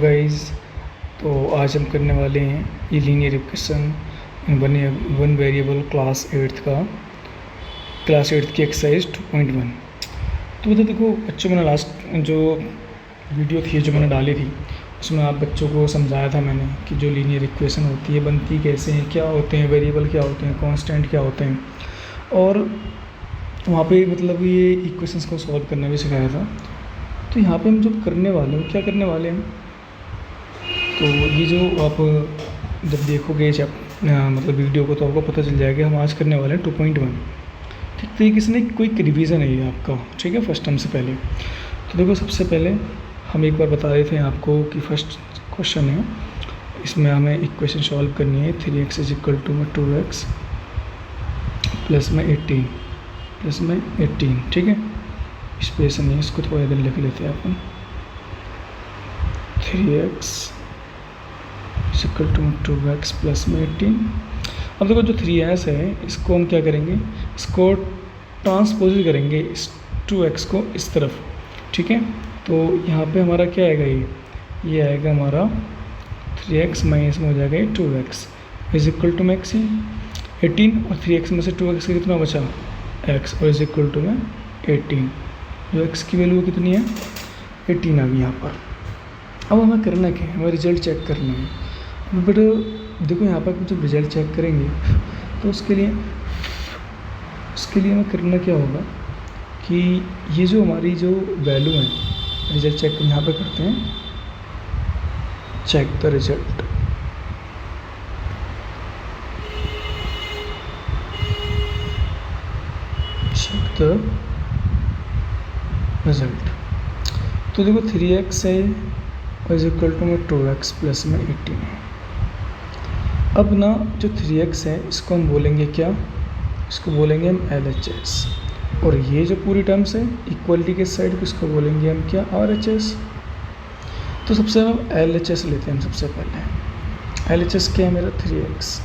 Guys, तो आज हम करने वाले हैं ये linear equation in one variable class 8 की एक्सरसाइज 2.1। तो देखो बच्चों, मैंने लास्ट जो वीडियो थी जो मैंने डाली थी उसमें आप बच्चों को समझाया था मैंने कि जो लीनियर इक्वेशन होती है बनती कैसे हैं, क्या होते हैं वेरिएबल, क्या होते हैं कांस्टेंट, क्या होते हैं, और वहाँ पे मतलब ये इक्वेशंस को सॉल्व करना भी सिखाया था। तो यहाँ पे हम जो करने वाले हैं, क्या करने वाले हैं, तो ये जो आप जब देखोगे मतलब वीडियो को तो आपको पता चल जाएगा हम आज करने वाले हैं 2.1। ठीक तरीके से नहीं, कोई रिवीजन है ये आपका, ठीक है, फर्स्ट टर्म से पहले। तो देखो सबसे पहले हम एक बार बता देते हैं आपको कि फर्स्ट क्वेश्चन है, इसमें हमें इक्वेशन सॉल्व करनी है 3x = 2x प्लस में 18, ठीक है। स्पेस नहीं है, इसको थोड़ा इधर लिख लेते हैं अपन। 3x = 2x प्लस में 18। अब देखो जो 3s है इसको हम क्या करेंगे, इसको ट्रांसपोज करेंगे इस 2x को इस तरफ, ठीक है। तो यहाँ पे हमारा क्या आएगा, ये आएगा हमारा 3x माइनस में हो जाएगा 2x = मैक्स 18, और 3x में से 2x का कितना बचा x, और = में 18। जो x की वैल्यू कितनी है 18 आ गई यहाँ पर। अब हमें करना क्या है, हमें रिजल्ट चेक करना है। बट देखो यहाँ पर जब रिजल्ट चेक करेंगे तो उसके लिए हमें करना क्या होगा कि ये जो हमारी जो वैल्यू है, रिजल्ट चेक यहाँ पे करते हैं, check the result. Check the result. तो देखो 3x है और = में 2x प्लस में 18 है। अब ना जो 3x है इसको हम बोलेंगे क्या, इसको बोलेंगे हम LHS, और ये जो पूरी टर्म्स है इक्वलिटी के साइड को इसको बोलेंगे हम क्या, RHS। तो सबसे हम LHS लेते हैं, हम सबसे पहले LHS क्या है मेरा 3x,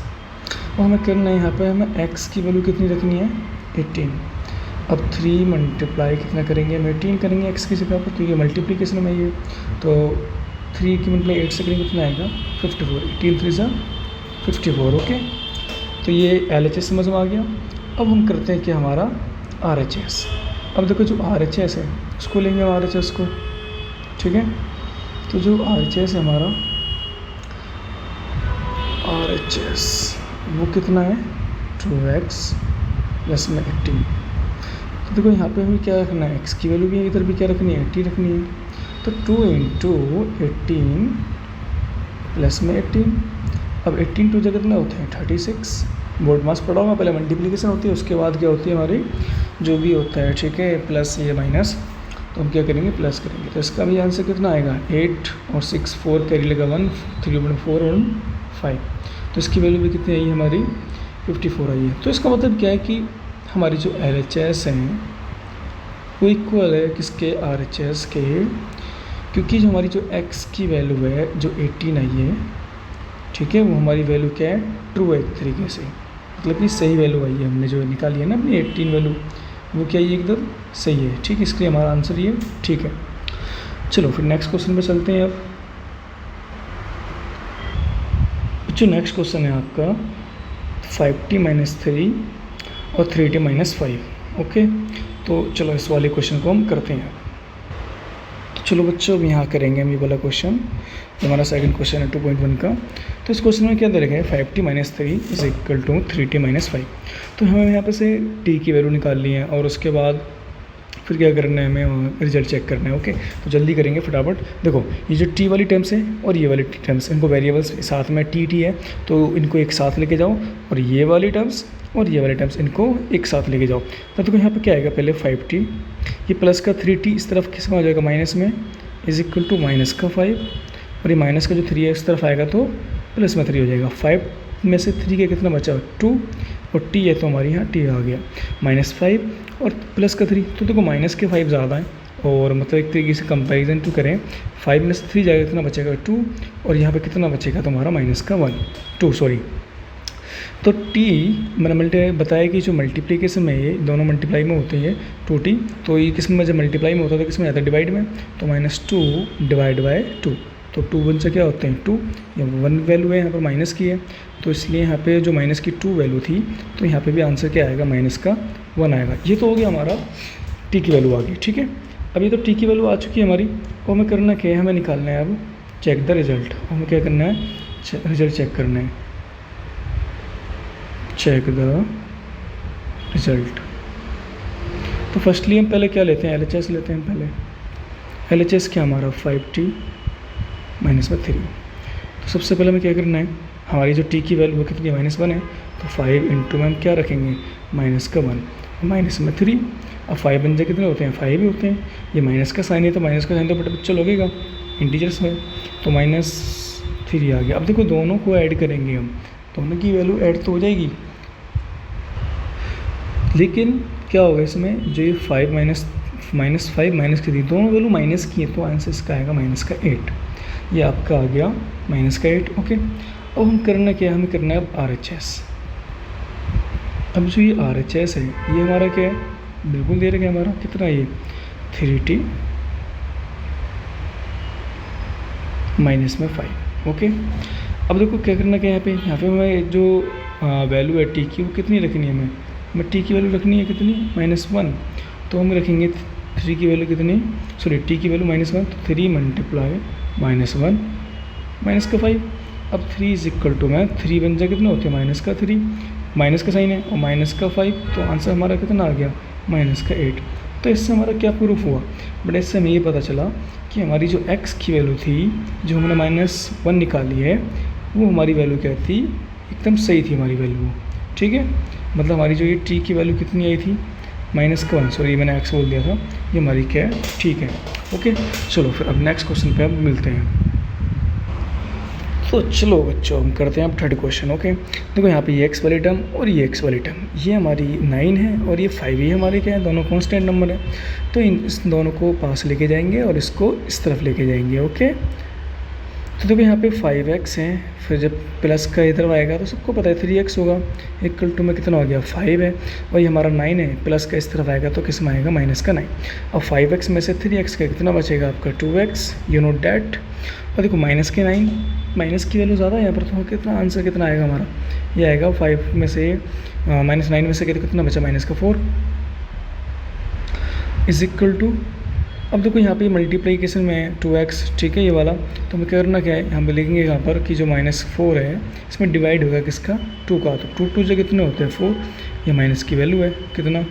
और हमें करना है यहाँ पे हमें x की वैल्यू कितनी रखनी है 18। अब 3 मल्टीप्लाई कितना करेंगे, हम 18 करेंगे x की जगह पर, तो ये मल्टीप्लिकेशन में ये, तो 3 की मल्टीप्लाई 8 से करेंगे कितना आएगा 54, 18 3 सा 54, ओके। तो ये LHS समझ में आ गया। अब हम करते हैं कि हमारा RHS। अब देखो जो RHS है उसको लेंगे हम RHS को, ठीक है। तो जो RHS है हमारा RHS वो कितना है 2x प्लस में 18। तो देखो यहाँ पे हमें क्या रखना है, x की वैल्यू भी इधर भी क्या रखनी है 80 रखनी है। तो 2 × 18 प्लस में 18। अब 18 2 जगह कितना होते हैं 36। बोर्ड मास पढ़ा होगा, पहले मल्टीप्लिकेशन होती है उसके बाद क्या होती है हमारी जो भी होता है, ठीक है, प्लस ये माइनस, तो हम क्या करेंगे प्लस करेंगे। तो इसका भी आंसर कितना आएगा 8 और 6 4 कैरी लगा 1 3 4 और 5। तो इसकी वैल्यू भी कितनी आई हमारी 54 आई है। तो इसका मतलब क्या है कि हमारी जो LHS हैं वो इक्वल है किसके RHS के, क्योंकि जो हमारी जो x की वैल्यू है जो 18 आई है, ठीक है, वो हमारी वैल्यू क्या है ट्रू है एक तरीके से, मतलब कि सही वैल्यू आई है, हमने जो निकाली है ना अपनी 18 वैल्यू, वो क्या है एकदम सही है, ठीक है। इसलिए हमारा आंसर ये ठीक है। चलो फिर नेक्स्ट क्वेश्चन पे चलते हैं। अब जो नेक्स्ट क्वेश्चन है आपका 5t - 3 और 3t - 5, ओके। तो चलो इस वाले क्वेश्चन को हम करते हैं। तो चलो बच्चों अब यहाँ करेंगे हम ये वाला क्वेश्चन, हमारा सेकंड क्वेश्चन है 2.1 का। तो इस क्वेश्चन में क्या दे रखा है 5t - 3 = 3t - 5। तो हमें यहाँ पे से t की वैल्यू निकालनी है और उसके बाद फिर क्या करना है, हमें रिजल्ट चेक करना है, ओके। तो जल्दी करेंगे फटाफट। देखो ये जो t वाली टर्म्स है और ये वाली टर्म्स, इनको वेरिएबल्स साथ में t है तो इनको एक साथ लेके जाओ, और ये वाली टर्म्स और ये वाले टर्म्स इनको एक साथ लेके जाओ। तो देखो यहाँ पे क्या आएगा, पहले 5t, ये प्लस का 3t इस तरफ किस में आ जाएगा माइनस में = माइनस का 5, और ये माइनस का जो 3 है इस तरफ आएगा तो प्लस में 3 हो जाएगा। 5 में से 3 का कितना बचा 2, और t है तो हमारे यहाँ t आ गया -5 और प्लस का 3। तो देखो माइनस के 5 ज़्यादा है, और मतलब एक तरीके से कंपैरिजन टू करें 5 में से 3 जाएगा कितना बचेगा 2, और यहाँ पे कितना बचेगा तुम्हारा -2 सॉरी। तो t मैंने बताया कि जो मल्टीप्लिकेशन में ये दोनों मल्टीप्लाई में होते हैं 2t, तो ये किस में जब मल्टीप्लाई में होता है तो किस में आता है डिवाइड में, तो -2 / 2। तो 2 1 से क्या होते हैं 2, या 1 वैल्यू है यहाँ पर माइनस की है, तो इसलिए यहाँ पे जो माइनस की 2 वैल्यू थी, तो यहाँ पे भी आंसर क्या आएगा, माइनस का 1 आएगा। ये तो हो गया हमारा टी की वैल्यू आ गई, ठीक है। अब ये तो टी की वैल्यू आ चुकी है हमारी, और हमें करना क्या है, हमें निकालना है अब चेक द रिजल्ट। हमें क्या करना है, रिजल्ट चेक करना है, चेक द रिजल्ट। तो फर्स्टली हम पहले क्या लेते हैं, LHS लेते हैं पहले। LHS क्या हमारा 5t माइनस में 3। तो सबसे पहले हमें क्या करना है, हमारी जो t की वैल्यू कितनी है, -1 है, तो 5 इंटू में हम क्या रखेंगे, माइनस का 1, माइनस में 3। अब 5 बन जाए कितने होते हैं, 5 ही होते हैं। ये माइनस का साइन है, तो माइनस का साइन तो बच्चा लगेगा इंटीजर्स में, तो -3 आ गया। अब देखो दोनों को ऐड करेंगे हम, दोनों की वैल्यू ऐड तो हो जाएगी, लेकिन क्या होगा इसमें, जो ये 5 माइनस 5 माइनस की थी, दोनों वैल्यू माइनस की है, तो आंसर इसका आएगा माइनस का 8। ये आपका आ गया माइनस का 8, ओके। अब हम करना क्या है, हमें करना है अब RHS। अब जो ये RHS है, ये हमारा क्या है, बिल्कुल दे रखा है हमारा कितना, ये 3t माइनस में 5, ओके। अब देखो क्या करना क्या है, यहाँ पे हमें जो वैल्यू है टी की, वो कितनी रखनी है, हमें टी की वैल्यू रखनी है कितनी, -1। तो हम रखेंगे 3 की वैल्यू कितनी, सॉरी टी की वैल्यू -1, तो 3 मल्टीप्लाई -1 माइनस का 5। अब 3 इज इक्वल टू में 3 बन जाए कितना होते हैं, माइनस का 3, माइनस का साइन है और माइनस का 5, तो आंसर हमारा कितना आ गया, माइनस का 8। तो इससे हमारा क्या प्रूफ हुआ, बट इससे हमें ये पता चला कि हमारी जो x की वैल्यू थी, जो हमने -1 निकाली है, वो हमारी वैल्यू क्या थी, एकदम सही थी हमारी वैल्यू, ठीक है। मतलब हमारी जो ये t की वैल्यू कितनी आई थी, -1, सॉरी मैंने x बोल दिया था, ये हमारी क्या है, ठीक है, ओके। चलो फिर अब नेक्स्ट क्वेश्चन पे हम मिलते हैं। तो चलो बच्चों हम करते हैं अब थर्ड क्वेश्चन, ओके। देखो यहाँ पे ये x वाली टर्म और ये x वाली टर्म, ये हमारी 9 है और ये 5 ही हमारे क्या है, दोनों कांस्टेंट नंबर है। तो इस दोनों को पास लेके जाएंगे और इसको इस तरफ लेके जाएंगे, ओके। तो देखो यहाँ पे 5x है, फिर जब प्लस का इधर आएगा तो सबको पता है 3x होगा, इक्वल टू में कितना हो गया, 5 है, और ये हमारा 9 है, प्लस का इस तरफ आएगा तो किस में आएगा, माइनस का 9। अब 5x में से 3x का कितना बचेगा आपका, 2x, यू नो डैट। और देखो माइनस के 9, माइनस की वैल्यू ज़्यादा है यहाँ पर, तो कितना आंसर कितना आएगा हमारा, ये आएगा 5 में से -9 में से कितना बचा, -4 इज इक्वल टू। अब देखो यहाँ पे मल्टीप्लिकेशन में 2x, ठीक है, ये वाला, तो हमें करना क्या है, हम लिखेंगे यहाँ पर कि जो -4 है, इसमें डिवाइड होगा किसका, 2 का, तो 2 से कितने होते हैं 4, ये माइनस की वैल्यू है कितना,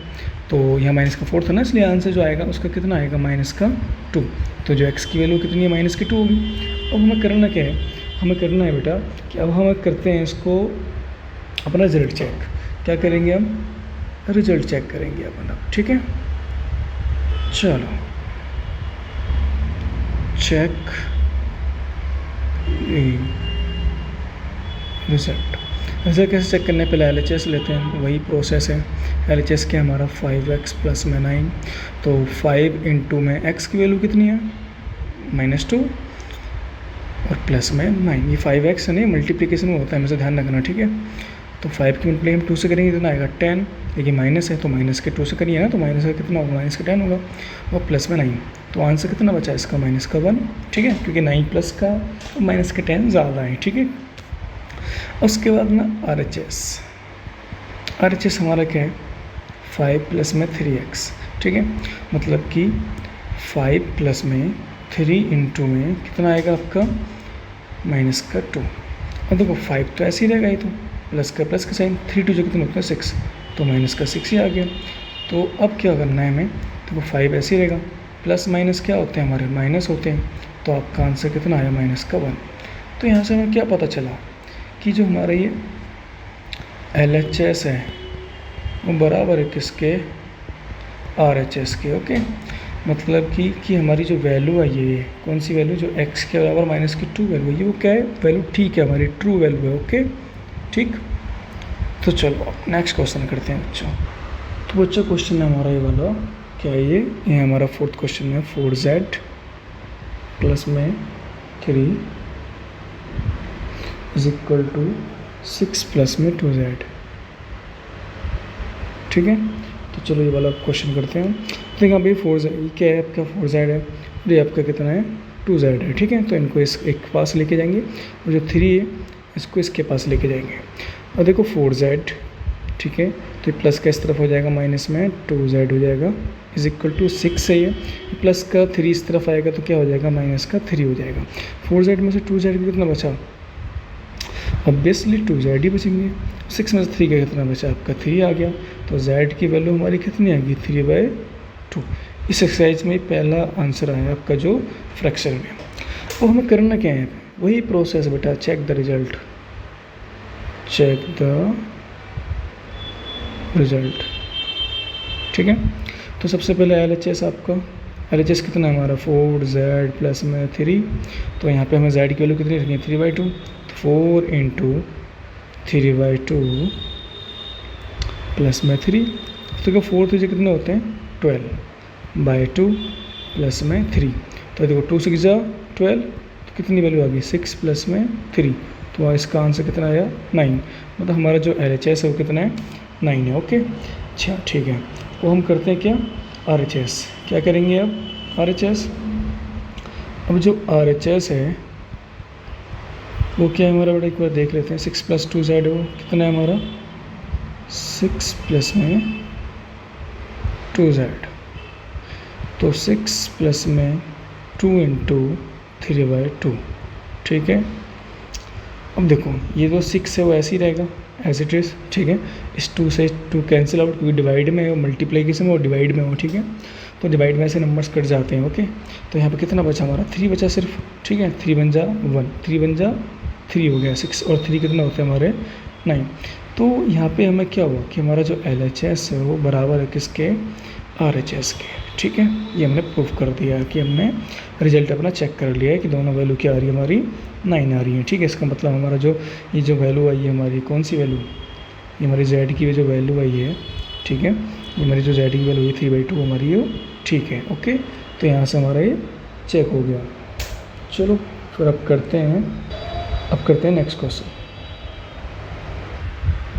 तो यहाँ माइनस का 4 था ना, इसलिए आंसर जो आएगा उसका कितना आएगा, -2। तो जो x की वैल्यू कितनी है, -2 होगी। अब हमें करना क्या है, हमें करना है बेटा कि अब हम करते हैं इसको अपना रिजल्ट चेक। क्या करेंगे हम, रिजल्ट चेक करेंगे अपना, ठीक है। चलो चेक रिजल्ट। रिजल्ट कैसे चेक करने, पहले LHS लेते हैं, वही प्रोसेस है। LHS क्या हमारा 5x प्लस में 9, तो 5 इंटू में x की वैल्यू कितनी है, -2 और प्लस में 9, ये 5x नहीं मल्टीप्लिकेशन में होता है, हमेशा ध्यान रखना, ठीक है। तो 5 की मल्टीप्लाई हम 2 से करेंगे कितना आएगा 10, लेकिन माइनस है तो माइनस के 2 से करिए ना, तो माइनस का कितना होगा, माइनस का 10 होगा, और प्लस में 9, तो आंसर कितना बचा इसका, -1, ठीक है, क्योंकि 9 प्लस का और माइनस के 10 ज़्यादा है, ठीक है। उसके बाद ना RHS हमारा क्या है, 5 प्लस में 3x, ठीक है, मतलब कि 5 प्लस में 3 इंटू में कितना आएगा आपका, -2। अब देखो 5 तो ऐसे ही रहेगा, ये तो प्लस का साइन, 3 2 जो कितना होता है 6, तो -6 ही आ गया। तो अब क्या करना है हमें, देखो 5 ऐसे ही रहेगा, प्लस माइनस क्या होते हैं हमारे, माइनस होते हैं, तो आपका आंसर कितना आया, -1। तो यहाँ से हमें क्या पता चला कि जो हमारा ये LHS है वो बराबर है किसके, RHS के, ओके। मतलब कि हमारी जो वैल्यू है, ये कौन सी वैल्यू, जो x के बराबर -2 वैल्यू है, ये वो क्या है, वैल्यू ठीक है, हमारी ट्रू वैल्यू है, ओके, ठीक। तो चलो नेक्स्ट क्वेश्चन करते हैं बच्चों। तो बच्चों क्वेश्चन है हमारा ये वाला, क्या है ये हमारा 4th क्वेश्चन है, 4z प्लस में 3 इज इक्वल टू 6 प्लस में 2z, ठीक है। तो चलो ये वाला क्वेश्चन करते हैं। तो यहाँ पे 4z, ये क्या है आपका, 4z है, और ये आपका कितना है 2z है, ठीक है। तो इनको इस एक पास लेके जाएंगे और जो 3 है इसको इसके पास लेके जाएंगे। और देखो 4z, ठीक है, तो ये प्लस का इस तरफ हो जाएगा, माइनस में 2z हो जाएगा इज इक्वल टू 6 है ये प्लस का 3 इस तरफ आएगा तो क्या हो जाएगा, माइनस का 3 हो जाएगा। 4z में से 2z कितना बचा, ऑब्वियसली 2z ही बचेंगे। 6 में से 3 का कितना बचा, आपका 3 आ गया। तो z की वैल्यू हमारी कितनी आएगी, 3/2। इस एक्सरसाइज में पहला आंसर आया आपका जो फ्रैक्शन में। अब हमें करना क्या है, वही प्रोसेस बेटा, check the result, check the result, ठीक है। तो सबसे पहले LHS आपका, LHS कितना है हमारा, 4z प्लस में 3। तो यहाँ पे हमें z की वैल्यू कितनी रखेंगे, 3/2। तो 4 इंटू 3/2 प्लस में 3। तो देखो 4 3 कितने होते हैं, 12/2 प्लस में 3। तो देखो 2 6 12, तो कितनी वैल्यू आ गई, 6 प्लस में 3। तो इसका आंसर कितना आया, 9। मतलब हमारा जो LHS है वो कितना है, 9 है। ओके, अच्छा ठीक है। वो हम करते हैं क्या, RHS। क्या करेंगे अब, RHS। अब जो RHS है वो क्या है हमारा बेटा, एक बार देख लेते हैं। 6 + 2z हो कितना है हमारा, 6 प्लस में 2z। तो 6 प्लस में 2 इंटू 3/2, ठीक है। अब देखो ये जो 6 है वो ऐसे ही रहेगा एज इट इज़, ठीक है। इस 2 से 2 कैंसिल आउट, क्योंकि डिवाइड में है, मल्टीप्लिकेशन में और डिवाइड में हो, ठीक है। तो डिवाइड में ऐसे नंबर्स कट जाते हैं, ओके। तो यहाँ पे कितना बचा हमारा, 3 बचा सिर्फ, ठीक है। 3 बन जा 1, 3 बन जा 3 हो गया। 6 और 3 कितना होते हैं हमारे, 9। तो यहाँ पे हमें क्या हुआ कि हमारा जो LHS है वो बराबर है किसके, RHS के, ठीक है। ये हमने प्रूफ कर दिया कि हमने रिजल्ट अपना चेक कर लिया है कि दोनों वैल्यू क्या आ रही है हमारी, 9 आ रही है, ठीक है। इसका मतलब हमारा जो ये जो वैल्यू आई है हमारी, कौन सी वैल्यू, ये हमारी z की जो वैल्यू आई है, ठीक है। ये हमारी जो z की वैल्यू है 3/2 हमारी ये ठीक है, ओके। तो यहाँ से हमारा ये चेक हो गया। चलो फिर अब करते हैं नेक्स्ट क्वेश्चन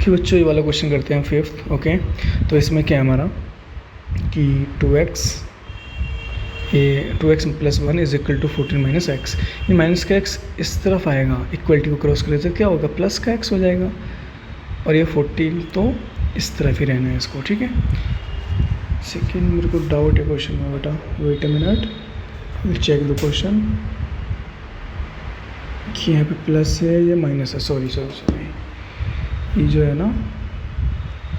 कि बच्चों ये वाला क्वेश्चन करते हैं 5th, ओके। तो इसमें क्या है हमारा कि 2x + 1 is equal to 14 - x। ये माइनस का x इस तरफ आएगा, इक्वलिटी को क्रॉस करे तो क्या होगा, प्लस का x हो जाएगा। और ये 14 तो इस तरफ ही रहना है इसको, ठीक है। सेकेंड मेरे को डाउट है क्वेश्चन में बेटा, wait a minute, will check the question कि यहाँ पे प्लस है या माइनस है। सॉरी, ये जो है ना,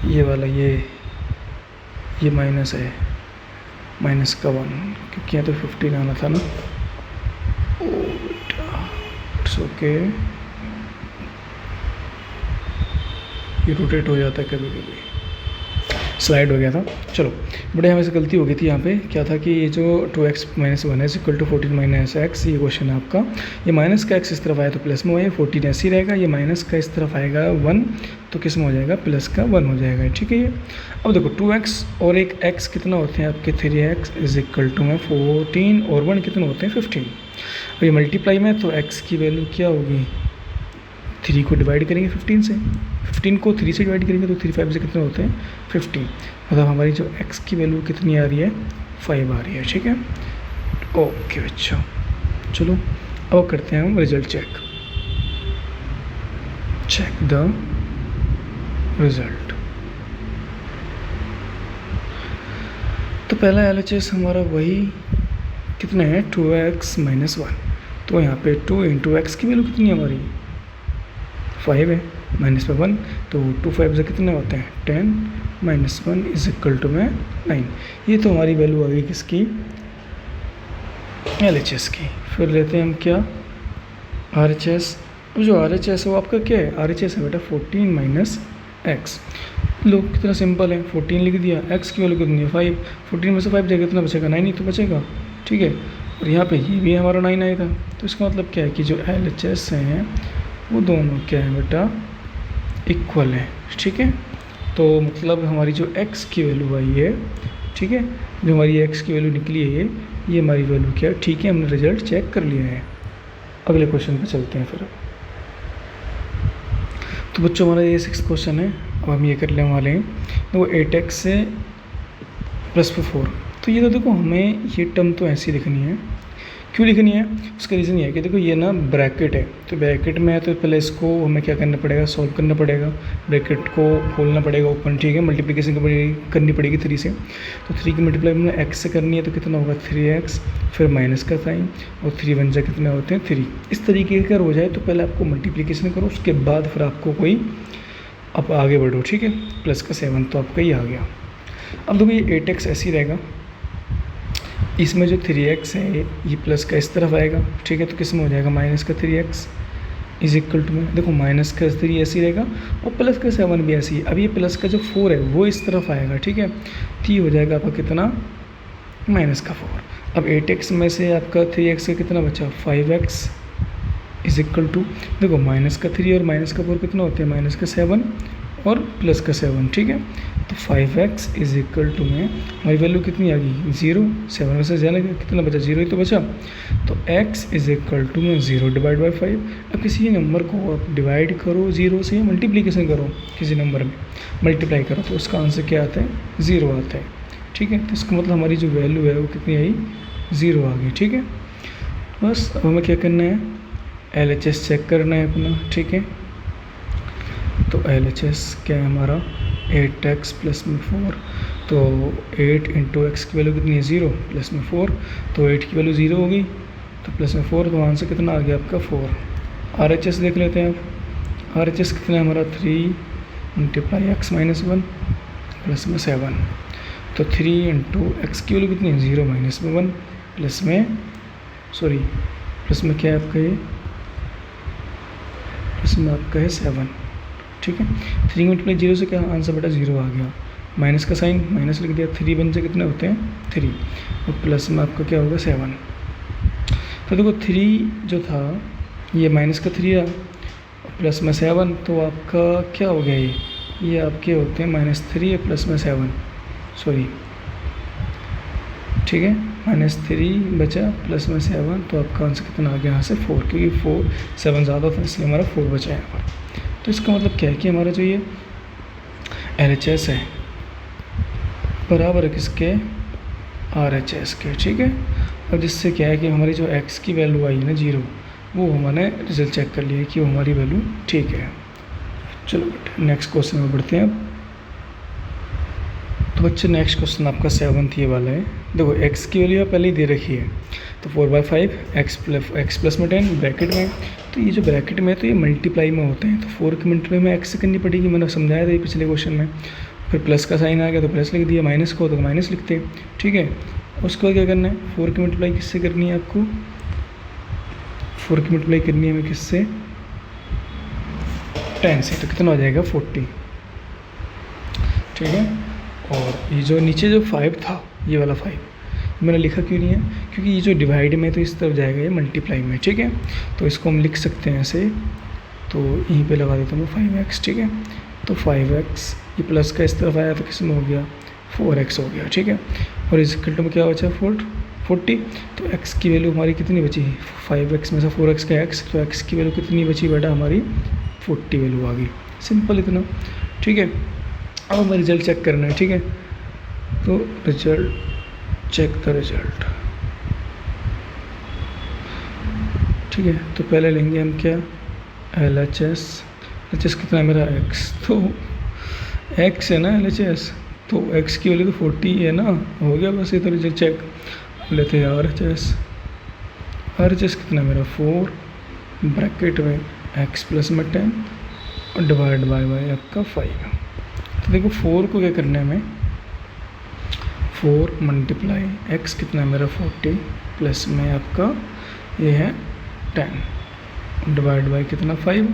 ये वाला ये माइनस है, माइनस का 1, क्योंकि यहाँ तो 15 आना था ना। ओ बेटा, इट्स ओके, ये रोटेट हो जाता है कभी कभी, स्लाइड हो गया था। चलो बड़े हमें से गलती हो गई थी। यहाँ पे क्या था कि ये जो 2x - 1 is equal to 14 - x, ये क्वेश्चन है आपका। ये माइनस का x इस तरफ आया तो प्लस में हुआ, 14 ऐसे ही रहेगा। ये माइनस का इस तरफ आएगा 1 तो किस में हो जाएगा, प्लस का 1 हो जाएगा, ठीक है। ये अब देखो 2x और एक x कितना होते हैं आपके, 3x इज इक्वल टू में 14 और 1 कितने होते हैं, 15। अब ये मल्टीप्लाई में तो x की वैल्यू क्या होगी, 3 को डिवाइड करेंगे 15 से, 15 को 3 से डिवाइड करेंगे तो 3 5 से कितने होते हैं, 15। मतलब हमारी जो x की वैल्यू कितनी आ रही है, 5 आ रही है, ठीक है। ओके अच्छा, चलो अब करते हैं हम रिजल्ट चेक द रिजल्ट। तो पहला LHS हमारा वही कितना है, 2x - 1। तो यहाँ पे 2 इंटू x की वैल्यू कितनी है हमारी, 5 है, माइनस में 1, तो 2 5 से कितने होते हैं, 10 - 1 इज इक्वल टू में 9। ये तो हमारी वैल्यू आ गई किसकी, LHS की। फिर लेते हैं हम क्या, RHS। अब जो RHS है वो आपका क्या है, RHS है बेटा 14 - x। लो कितना सिंपल है, 14 लिख दिया, x की वैल्यू कितनी है 5, 14 में से 5 जाएगा कितना बचेगा, 9 ही तो बचेगा, ठीक है। और यहाँ पे ये भी हमारा 9 आया था। तो इसका मतलब क्या है कि जो LHS हैं वो दोनों क्या है बेटा, इक्वल है, ठीक है। तो मतलब हमारी जो x की वैल्यू आई है, ठीक है, जो हमारी x की वैल्यू निकली है ये हमारी वैल्यू क्या है, ठीक है। हमने रिजल्ट चेक कर लिया है। अगले क्वेश्चन पे चलते हैं फिर। तो बच्चों हमारा ये 6th क्वेश्चन है। अब हम ये कर लेने वाले हैं, तो 8x से +4। तो ये तो देखो हमें ये टर्म तो ऐसी लिखनी है क्यों लिखनी है, उसका रीज़न ये है कि देखो ये ना ब्रैकेट है, तो ब्रैकेट में है तो पहले इसको हमें क्या करना पड़ेगा, सॉल्व करना पड़ेगा, ब्रैकेट को खोलना पड़ेगा ओपन, ठीक है, मल्टीप्लिकेशन करनी पड़ेगी 3 से। तो 3 की मल्टीप्लाई में एक्स से करनी है तो कितना होगा 3x, फिर माइनस का साइन, और 3 1 जा कितने होते हैं 3। इस तरीके का हो जाए तो पहले आपको मल्टीप्लिकेशन करो, उसके बाद फिर आपको कोई अब आगे बढ़ो, ठीक है। प्लस का 7 तो आपका ये आ गया। अब देखो ये 8x ऐसे ही रहेगा, इसमें जो 3x है ये प्लस का इस तरफ आएगा, ठीक है, तो किस में हो जाएगा माइनस का 3x इज इक्वल टू में, देखो माइनस का 3 ऐसे ही रहेगा और प्लस का 7 भी ऐसे ही। अब ये प्लस का जो 4 है वो इस तरफ आएगा, ठीक है, तो ये हो जाएगा आपका कितना माइनस का 4। अब 8x में से आपका 3x का कितना बचा 5x इज इक्वल टू, देखो माइनस का 3 और माइनस का 4 कितना होते हैं माइनस का 7 और प्लस का 7, ठीक है, तो 5x इज इक्वल टू में हमारी वैल्यू कितनी आ गई 0, 7 में से जाने कितना बचा 0 ही तो बचा, तो x इज इक्वल टू में 0 डिवाइड बाई 5। अब किसी नंबर को आप डिवाइड करो 0 से, मल्टीप्लिकेशन करो किसी नंबर में मल्टीप्लाई करो तो उसका आंसर क्या आता है 0 आता है, ठीक है, तो इसका मतलब हमारी जो वैल्यू है वो कितनी आई 0 आ गई, ठीक है। बस अब हमें क्या करना है LHS चेक करना है अपना, ठीक है, तो LHS क्या है हमारा 8x प्लस में 4, तो 8 इंटू एक्स की वैल्यू कितनी है 0 प्लस में 4, तो 8 की वैल्यू 0 हो गई तो प्लस में 4, तो आंसर कितना आ गया आपका 4। RHS देख लेते हैं आप, RHS कितना है हमारा 3 मल्टीप्लाई x माइनस 1 प्लस में 7, तो 3 इंटू एक्स की वैल्यू कितनी है 0 माइनस में 1 प्लस में प्लस में क्या है आपका ये प्लस में आपका है 7, ठीक है। 3 मल्टीप्लाई 0 से क्या आंसर बेटा 0 आ गया, माइनस का साइन माइनस लिख दिया, 3 बन से कितने होते हैं 3 और प्लस में आपका क्या होगा 7। तो देखो 3 जो था ये माइनस का 3 और प्लस में 7, तो आपका क्या हो गया ये आपके होते हैं -3 प्लस में 7, ठीक है, -3 बचा प्लस में 7, तो आपका आंसर कितना आ गया यहाँ से 4, क्योंकि 7 ज़्यादा था इसलिए हमारा 4 बचा है यहाँ पर। तो इसका मतलब क्या है कि हमारा जो ये LHS है बराबर है किसके RHS के, ठीक है। अब जिससे क्या है कि हमारी जो x की वैल्यू आई है ना 0, वो हमने रिजल्ट चेक कर लिया कि वो हमारी वैल्यू ठीक है। चलो बेटा नेक्स्ट क्वेश्चन में बढ़ते हैं अब। तो बच्चे नेक्स्ट क्वेश्चन आपका 7th ये वाला है। देखो x की वैल्यू पहले ही दे रखी है, तो 4/5 x प्लस में 10 ब्रैकेट में, तो ये जो ब्रैकेट में तो ये मल्टीप्लाई में होते हैं, तो 4 की मल्टीप्लाई में x से करनी पड़ेगी, मैंने समझाया था ये पिछले क्वेश्चन में। फिर प्लस का साइन आ गया तो प्लस लिख दिया, माइनस का होता तो माइनस लिखते, ठीक है। उसके बाद क्या करना है 4 की मल्टीप्लाई किससे करनी है आपको, 4 की मल्टीप्लाई करनी है हमें किससे 10 से, तो कितना हो जाएगा 40, ठीक है। और ये जो नीचे जो 5 था ये वाला 5 मैंने लिखा क्यों नहीं है, क्योंकि ये जो डिवाइड में तो इस तरफ जाएगा ये मल्टीप्लाई में, ठीक है। तो इसको हम लिख सकते हैं ऐसे, तो यहीं पे लगा देता हूँ 5x, ठीक है। तो 5x ये प्लस का इस तरफ आया तो किस में हो गया 4x हो गया, ठीक है। और इस इक्वल टू में क्या बचा 40, तो x की वैल्यू हमारी कितनी बची 5x में से 4x का x, तो x की वैल्यू कितनी बची बेटा हमारी 40 वैल्यू आ गई, सिंपल इतना, ठीक है। अब हमें रिजल्ट चेक करना है, ठीक है। तो रिजल्ट चेक द रिजल्ट, ठीक है। तो पहले लेंगे हम क्या LHS कितना है मेरा x, तो x है ना LHS, तो x की वैल्यू तो 40 है ना, हो गया बस ये तो रिजल्ट चेक। लेते हैं RHS कितना है मेरा 4 ब्रैकेट में x प्लस में 10 और डिवाइड बाय आपका 5। तो देखो 4 को क्या करना है हमें 4 मल्टीप्लाई x कितना है मेरा 40 प्लस में आपका ये है 10 डिवाइड बाय कितना 5।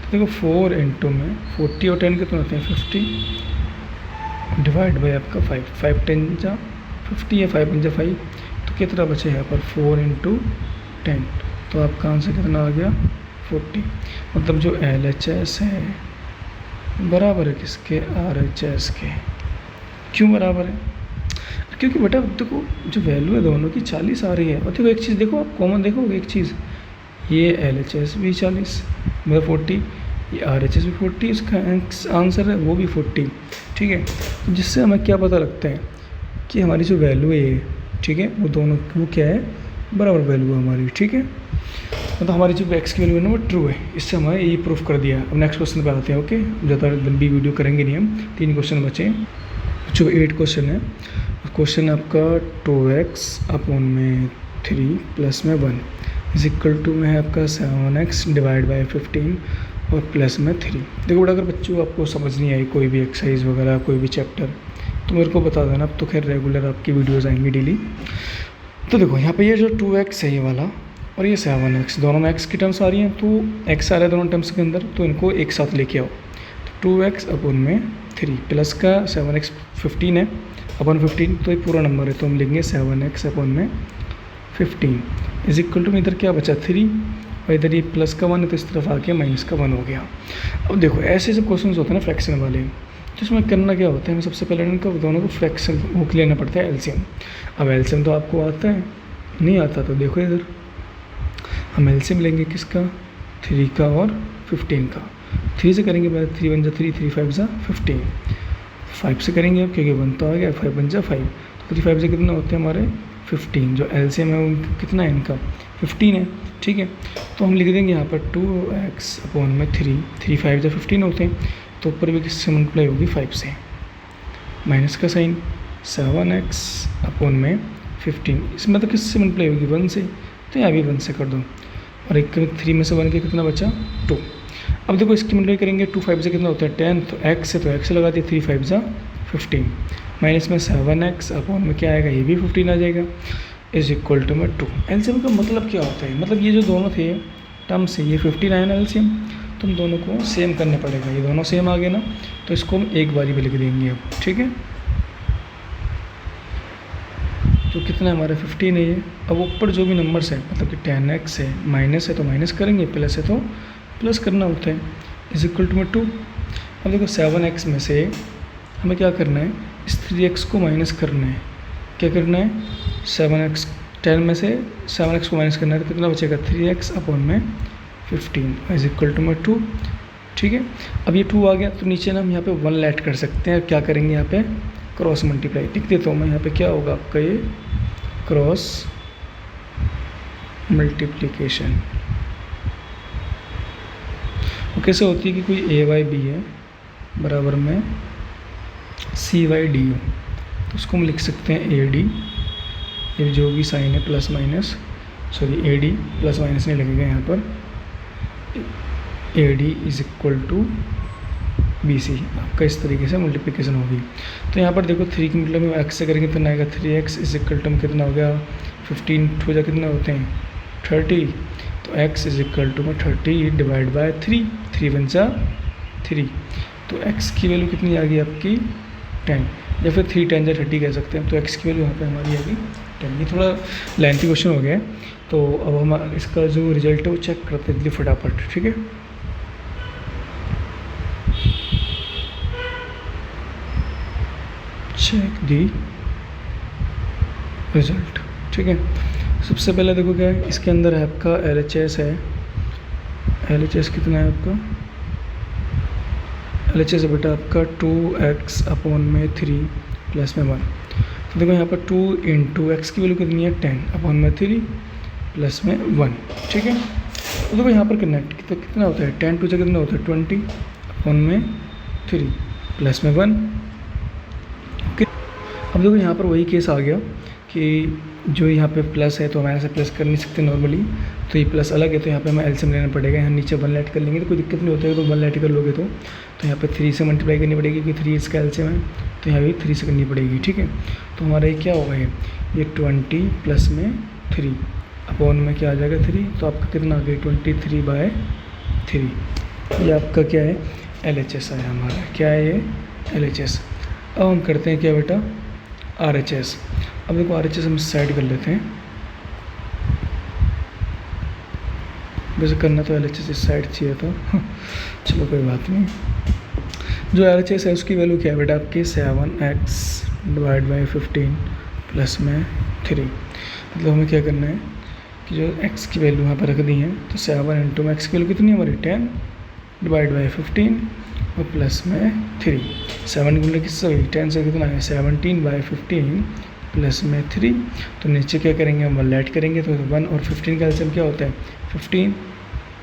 तो देखो 4 इंटू में 40 और 10 कितना होते हैं 50 डिवाइड बाय आपका 5 10 जा 50 है 5 5 5, तो कितना बचे यहाँ पर 4 इंटू 10, तो आपका आंसर कितना आ गया 40। मतलब जो LHS है बराबर है किसके RHS के। क्यों बराबर है, क्योंकि बेटा देखो जो वैल्यू है दोनों की 40 आ रही है, और देखो एक चीज़ देखो आप कॉमन देखो एक चीज़, ये LHS भी 40 मतलब 40, ये RHS भी 40, इसका आंसर है वो भी 40, ठीक है। तो जिससे हमें क्या पता लगता है कि हमारी जो वैल्यू है ये, ठीक है, वो दोनों वो क्या है बराबर वैल्यू है हमारी, ठीक है। मतलब हमारी जो एक्स की वैल्यू है ना वो ट्रू है, इससे हमारे ये प्रूफ कर दिया। अब नेक्स्ट क्वेश्चन पे आते हैं। ओके, ज़्यादा लंबी वीडियो करेंगे नहीं हम, 3 क्वेश्चन बचे। जो 8 क्वेश्चन है, क्वेश्चन आपका 2x अपॉन में 3 प्लस में 1 इज इक्वल टू में है आपका 7x डिवाइड बाई 15 और प्लस में 3। देखो बेटा, अगर बच्चों आपको समझ नहीं आई कोई भी एक्सरसाइज वगैरह कोई भी चैप्टर तो मेरे को बता देना। अब तो खैर रेगुलर आपकी वीडियोज़ आएंगी डेली। तो देखो यहाँ पे ये जो 2x है ये वाला और ये 7x, दोनों में x की टर्म्स आ रही हैं, तो x आ रहा है दोनों टर्म्स के अंदर, तो इनको एक साथ लेके आओ। तो 2x अपॉन में 3 प्लस का 7x 15 है अपॉन 15, तो ये पूरा नंबर है, तो हम लेंगे 7x अपॉन में 15 इज इक्वल टू में इधर क्या बचा 3 और इधर ये प्लस का 1 है तो इस तरफ आके माइनस का 1 हो गया। अब देखो ऐसे जब क्वेश्चन होते हैं ना फ्रैक्शन वाले, तो इसमें करना क्या होता है, हमें सबसे पहले इनका दोनों को फ्रैक्शन होके लेना पड़ता है एलसीएम। अब एलसीएम तो आपको आता है, नहीं आता तो देखो इधर हम एलसीएम लेंगे किसका, 3 का और 15 का। 3 से करेंगे पहले, 3 1 जा 3, 3 5 जा 15, 5 से करेंगे अब क्योंकि 1 तो आ गया, 5 1 जा 5, तो 3 5 से कितने होते हैं हमारे 15। जो एलसीएम है वो कितना है इनका 15 है, ठीक है। तो हम लिख देंगे यहाँ पर 2x अपॉन में 3, 3 5 जा 15 होते हैं, तो ऊपर भी किससे मल्टीप्लाई होगी 5 से, माइनस का साइन 7x अपॉन में 15, इसमें तो किससे मल्टीप्लाई होगी 1 से, तो यहाँ भी 1 से कर दो और एक 3 में से 1 के कितना बचा 2। अब देखो इसकी मल्टीप्लाई करेंगे 2 5 से कितना होता है 10, तो x से तो x लगा दिया, 3 5 जा 15 माइनस में 7x अपॉन में क्या आएगा, ये भी 15 आ जाएगा इज इक्वल टू में 2। एलसीएम का मतलब क्या होता है, मतलब ये जो दोनों थे टर्म से ये 15 आया ना एलसीएम, तो हम दोनों को सेम करने पड़ेगा। ये दोनों सेम आ गए ना, तो इसको हम एक बारी भी लिख देंगे अब, ठीक है। तो कितना है हमारा 15 है ये। अब ऊपर जो भी नंबर्स है मतलब कि 10x है, माइनस है तो माइनस करेंगे, प्लस है तो प्लस करना होता है इज इक्वल टू में 2। अब देखो 7x में से हमें क्या करना है, इस 3x को माइनस करना है। क्या करना है, 7x 10 में से 7x को माइनस करना है, तो कितना बचेगा 3x अपॉन में 15 इज इक्वल टू में 2, ठीक है। अब ये 2 आ गया तो नीचे ना हम यहाँ पे 1 ऐड कर सकते हैं। क्या करेंगे यहाँ पे क्रॉस मल्टीप्लाई लिख देता हूँ मैं, यहाँ पे क्या होगा आपका ये क्रॉस मल्टीप्लिकेशन। वो कैसे होती है कि कोई a/b है बराबर में c/d हो, तो उसको हम लिख सकते हैं AD, ये जो भी साइन है plus minus, sorry AD plus minus नहीं लगेगा यहाँ पर, AD is equal to BC। आपका इस तरीके से मल्टीप्लिकेशन होगी। तो यहाँ पर देखो 3 की मतलब में x से करेंगे तो आएगा 3x इज इक्वल टू में कितना हो गया 15, 2 जा कितने होते हैं 30, तो x इज इक्वल टू में 30 डिवाइड बाय 3, 3 1 जा 3, तो x की वैल्यू कितनी आ गई आपकी 10, या फिर 3 10 जा 30 कह सकते हैं। तो x की वैल्यू यहाँ पे हमारी आ गई 10। ये थोड़ा लेंथी क्वेश्चन हो गया है, तो अब हम इसका जो रिजल्ट है वो चेक करते हैं जल्दी फटाफट, ठीक है। चेक दी रिजल्ट, ठीक है। सबसे पहले देखो क्या है, इसके अंदर है आपका LHS है, LHS कितना है आपका, LHS है बेटा आपका 2x अपॉन में 3 प्लस में 1। तो देखो यहाँ पर 2 इंटू एक्स की वैल्यू कितनी है 10 अपॉन में 3 प्लस में 1, ठीक है। तो देखो यहाँ पर कनेक्ट तो कितना होता है 10 2 से कितना होता है 20 अपॉन में 3 प्लस में 1। अब देखो यहाँ पर वही केस आ गया कि जो यहाँ पे प्लस है तो हम ऐसे प्लस कर नहीं सकते नॉर्मली, तो ये प्लस अलग है तो यहाँ पे हमें एलसीएम लेना पड़ेगा। यहाँ नीचे 1 ऐड कर लेंगे तो कोई दिक्कत नहीं होता है, तो 1 ऐड कर लोगे तो यहाँ पे 3 से मल्टीप्लाई करनी पड़ेगी क्योंकि 3 इसका एलसीएम है, तो यहाँ भी 3 से करनी पड़ेगी, ठीक है। तो हमारा ये क्या होगा, ये 20 प्लस में 3 अपॉन में क्या आ जाएगा 3, तो आपका कितना आ गया 23/3। ये आपका क्या है LHS है हमारा, क्या है ये LHS। अब हम करते हैं क्या बेटा RHS। अब देखो RHS हम साइड कर लेते हैं, वैसे करना तो LHS इस साइड चाहिए था चलो कोई बात नहीं। जो RHS है उसकी वैल्यू क्या है बेटा आपकी 7x डिवाइड बाई 15 प्लस में 3। मतलब हमें क्या करना है कि जो x की वैल्यू यहाँ पर रख दी है, तो 7 इंटू में x की वैल्यू कितनी है हमारी 10 डिवाइड बाई 15 और प्लस में 3। 7 गुणे किससे हुई 10 से कितना है 17/15 प्लस में 3, तो नीचे क्या करेंगे हम 1 ऐड करेंगे तो 1 और 15 का एलसीएम क्या होता है 15,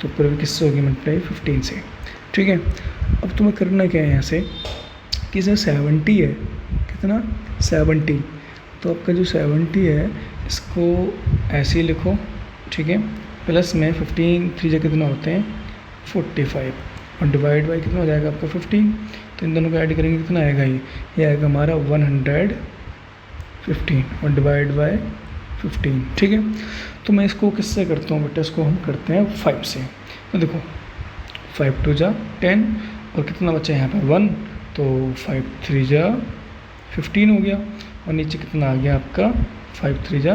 तो पूरी किससे होगी मल्टीप्लाई 15 से। ठीक है, अब तुम्हें करना क्या है यहाँ से कि जो 70 है, कितना 70, तो आपका जो 70 है इसको ऐसे ही लिखो। ठीक है, प्लस में 15 3 जगह कितना होते हैं 45 और डिवाइड बाई कितना हो जाएगा आपका 15, तो इन दोनों को ऐड करेंगे कितना आएगा, ये आएगा हमारा 115 और डिवाइड बाय 15। ठीक है, तो मैं इसको किससे करता हूँ बेटा, इसको हम करते हैं 5 से। तो देखो 5 2 जा 10 और कितना बचा यहाँ पे 1, तो 5 3 जा 15 हो गया और नीचे कितना आ गया आपका 5 3 जा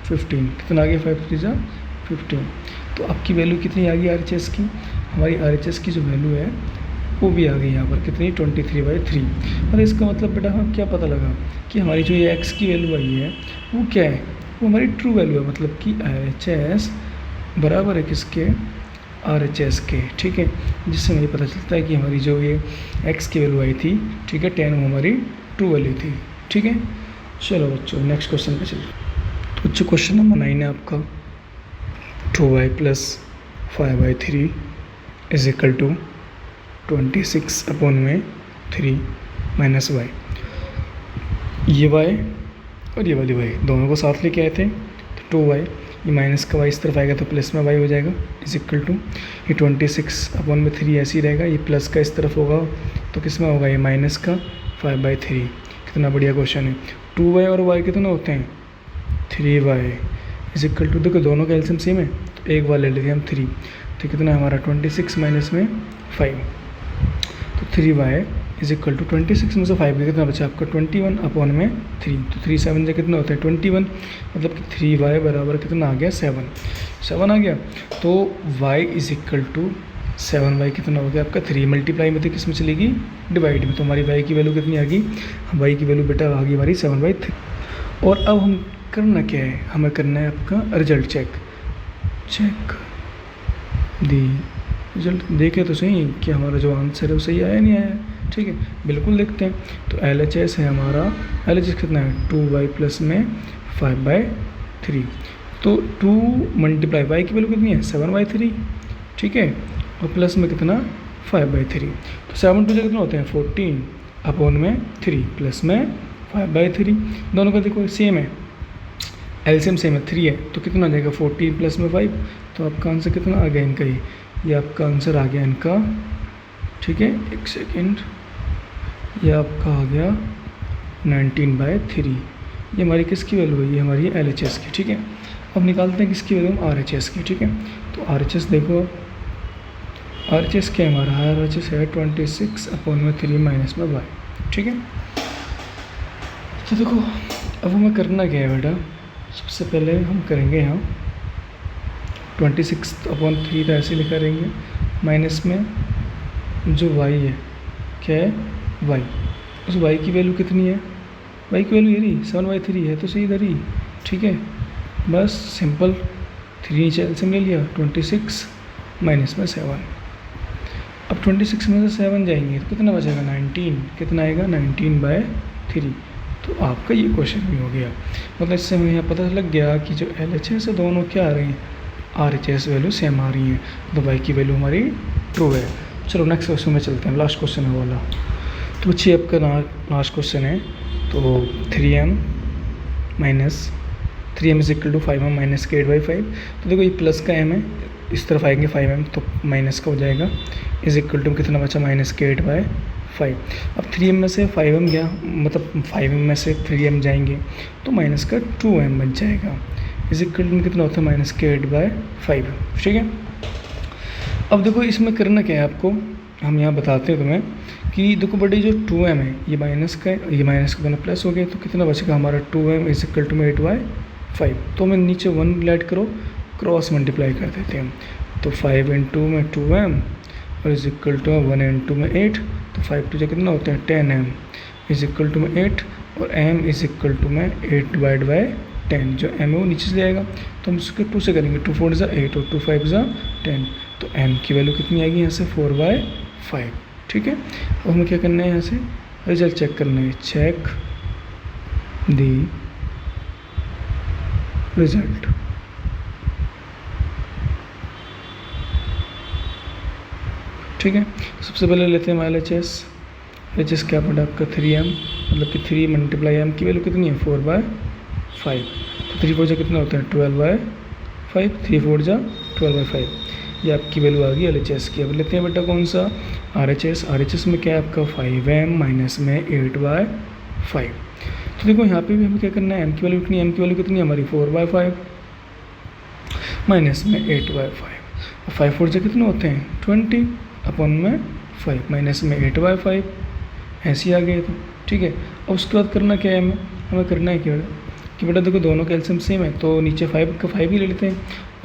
15, कितना आ गया 5 3 जा 15। तो आपकी वैल्यू कितनी आ गई RHS की, हमारी RHS की जो वैल्यू है वो भी आ गई यहाँ पर कितनी 23/3। और इसका मतलब बेटा हम क्या पता लगा कि हमारी जो ये x की वैल्यू आई है वो क्या है, वो हमारी ट्रू वैल्यू है, मतलब कि RHS बराबर है किसके RHS के। ठीक है, जिससे मुझे पता चलता है कि हमारी जो ये x की वैल्यू आई थी, ठीक है 10, वो हमारी ट्रू वैल्यू थी। ठीक है, चलो बच्चों नेक्स्ट क्वेश्चन पे चलिए। तो बच्चों क्वेश्चन नंबर 9 है आपका 2y + 5/3 is equal to 26/3 minus y। ये y और ये वाली y दोनों को साथ लेके आए थे, तो 2y, ये माइनस का y इस तरफ आएगा तो प्लस में y हो जाएगा इज इक्वल टू ये 26/3 ऐसे ही रहेगा, ये प्लस का इस तरफ होगा तो किस में होगा ये माइनस का 5/3। कितना बढ़िया क्वेश्चन है। 2y और y कितना होते हैं 3y इज इक्वल टू, देखो दोनों का एलसीएम सेम है तो एक बार ले लेते हैं हम 3, तो कितना हमारा 26 माइनस में 5, तो 3y इज इक्वल टू 26 में से 5 का कितना बचा आपका 21/3, तो 3 7 से कितना होता है 21, मतलब कि 3y बराबर कितना आ गया 7 आ गया। तो y is equal to 7y कितना हो गया आपका 3, मल्टीप्लाई में तो किस में चलेगी डिवाइड में, तो हमारी y की वैल्यू कितनी आ गई, y की वैल्यू बेटा आ गई हमारी 7/3। और अब हम करना क्या है, हमें करना है आपका रिजल्ट चेक दी रिजल्ट देखे तो सही कि हमारा जो आंसर है वो सही आया नहीं आया। ठीक है, बिल्कुल देखते हैं। तो LHS है हमारा, LHS कितना है 2y प्लस में 5/3, तो 2 मल्टीप्लाई y की वैल्यू कितनी है 7/3। ठीक है, और प्लस में कितना 5/3, तो 7 2 कितना होते हैं 14/3 प्लस में 5/3, दोनों का देखो सेम है, एलसीएम सेम है 3 है, तो कितना आ जाएगा 14 प्लस में 5, तो आपका आंसर कितना आ गया इनका, ये आपका आंसर आ गया इनका। ठीक है, एक सेकेंड, ये आपका आ गया 19/3। ये हमारी किसकी वैल्यू है, ये हमारी LHS की। ठीक है, अब निकालते हैं किसकी वैल्यू RHS की। ठीक है, तो RHS देखो, RHS क्या है हमारा, RHS है 26/3 माइनस में y। ठीक है, तो देखो अब हमें करना क्या है बेटा, सबसे पहले हम करेंगे यहाँ 26/3 तो ऐसे लिखा रहेंगे, माइनस में जो y है क्या है y, उस y की वैल्यू कितनी है, y की वैल्यू ये रही 7/3 है, तो सही इधर ही। ठीक है, बस सिंपल 3 नीचे एलसीएम ले लिया, 26 माइनस में 7। अब 26 में से 7 जाएंगे तो कितना बचेगा 19, कितना आएगा 19/3। तो आपका ये क्वेश्चन भी हो गया, मतलब इससे हमें यहाँ पता लग गया कि जो LHS है दोनों क्या आ रहे हैं RHS वैल्यू सेम आ रही है, तो y की वैल्यू हमारी ट्रू है। चलो नेक्स्ट क्वेश्चन में चलते हैं, लास्ट क्वेश्चन है वाला। तो बच्चे आपका लास्ट क्वेश्चन है, तो 3m is equal to 5m minus के 8/5। तो देखो ये प्लस का m है, इस तरफ आएंगे 5m तो माइनस का हो जाएगा, इज इक्वल टू कितना बचा माइनस के 8/5। अब 3m में से 5m गया, मतलब 5m में से 3m जाएंगे तो माइनस का 2m बच जाएगा, इज इक्वल टू कितना होता है माइनस के 8/5। ठीक है, अब देखो इसमें करना क्या है आपको, हम यहाँ बताते हैं तुम्हें कि देखो बड़ी जो 2m है ये माइनस का है, ये माइनस का दोनों प्लस हो गए, तो कितना बचेगा हमारा 2m इज इक्वल टू 8/5। तो हमें नीचे 1 ऐड करो, क्रॉस मल्टीप्लाई कर देते हैं, तो 5 × 2 में 2m और इज इक्वल टू 1 × 2 में 8, तो 5 2 कितना होता है 10m इज इक्वल टू में 8 और m इज इक्वल टू में 8 डिवाइड बाई 10, जो m है वो नीचे से जाएगा तो हम इसके 2 से करेंगे, 2 4 = 8 और 2 5 = 10, तो m की वैल्यू कितनी आएगी यहाँ से 4/5। ठीक है, अब हमें क्या करना है यहाँ से रिजल्ट चेक करना है, चेक दी रिजल्ट। ठीक है, सबसे पहले लेते हैं हम LHS। LHS क्या पड़ा आपका 3m, मतलब कि 3 मल्टीप्लाई m की वैल्यू कितनी है 4/5। तो 3 4 जा कितना होता है 12/5, 3 4 जा 12/5, ये आपकी वैल्यू आ गई LHS की। अब लेते हैं बेटा कौन सा RHS। RHS में क्या है आपका 5m माइनस में 8/5। तो देखो यहाँ पे भी हमें क्या करना है, m की वैल्यू कितनी है, m की वैल्यू कितनी है हमारी 4/5 माइनस में 8/5। 5 4 जा कितने होते हैं 20 अपन में 5 माइनस में 8/5, ऐसे ही आ गए। तो ठीक है, अब उसके बाद करना क्या है हमें करना है क्या कि बेटा देखो दोनों का एलसीएम सेम है, तो नीचे 5 का 5 ही ले लेते हैं।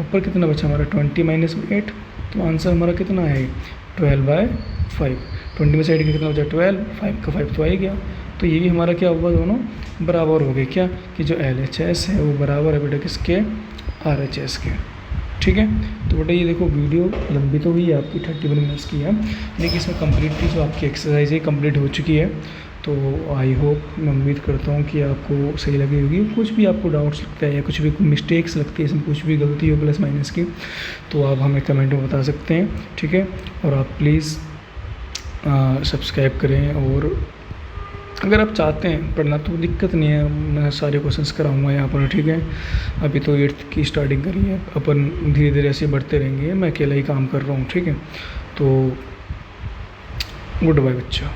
ऊपर कितना बचा हमारा 20 माइनस में 8, तो आंसर हमारा कितना है 12/5। 20 में से 8 का कितना बचा 12, 5 का 5 तो आ ही गया। तो ये भी हमारा क्या हुआ, दोनों बराबर हो गए क्या कि जो LHS है वो बराबर है बेटा किसके RHS के। ठीक है, तो बेटा ये देखो वीडियो लंबी तो हुई है आपकी 31 मिनट्स की है, लेकिन इसमें कंप्लीटली जो आपकी एक्सरसाइज है कंप्लीट हो चुकी है। तो आई होप, मैं उम्मीद करता हूँ कि आपको सही लगी होगी। कुछ भी आपको डाउट्स लगता है या कुछ भी मिस्टेक्स लगती है, इसमें कुछ भी गलती हो प्लस माइनस की, तो आप हमें कमेंट में बता सकते हैं। ठीक है, और आप प्लीज़ सब्सक्राइब करें, और अगर आप चाहते हैं पढ़ना तो दिक्कत नहीं है, मैं सारे क्वेश्चंस कराऊंगा यहाँ पर। ठीक है, अभी तो 8th की स्टार्टिंग करी है, अपन धीरे धीरे ऐसे बढ़ते रहेंगे, मैं अकेला ही काम कर रहा हूँ। ठीक है, तो गुड बाय बच्चों,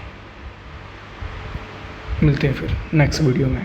मिलते हैं फिर नेक्स्ट वीडियो में।